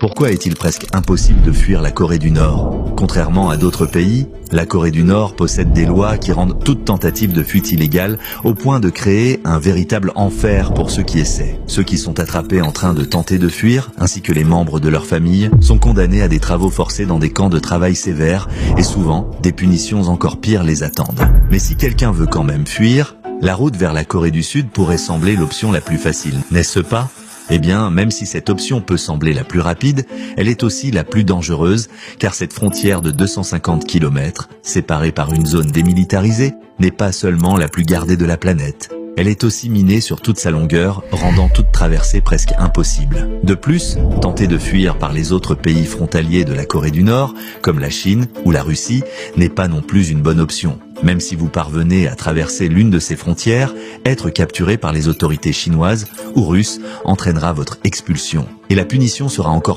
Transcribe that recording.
Pourquoi est-il presque impossible de fuir la Corée du Nord? Contrairement à d'autres pays, la Corée du Nord possède des lois qui rendent toute tentative de fuite illégale au point de créer un véritable enfer pour ceux qui essaient. Ceux qui sont attrapés en train de tenter de fuir, ainsi que les membres de leur famille, sont condamnés à des travaux forcés dans des camps de travail sévères et souvent, des punitions encore pires les attendent. Mais si quelqu'un veut quand même fuir, la route vers la Corée du Sud pourrait sembler l'option la plus facile, n'est-ce pas? Eh bien, même si cette option peut sembler la plus rapide, elle est aussi la plus dangereuse, car cette frontière de 250 km, séparée par une zone démilitarisée, n'est pas seulement la plus gardée de la planète. Elle est aussi minée sur toute sa longueur, rendant toute traversée presque impossible. De plus, tenter de fuir par les autres pays frontaliers de la Corée du Nord, comme la Chine ou la Russie, n'est pas non plus une bonne option. Même si vous parvenez à traverser l'une de ces frontières, être capturé par les autorités chinoises ou russes entraînera votre expulsion. Et la punition sera encore plus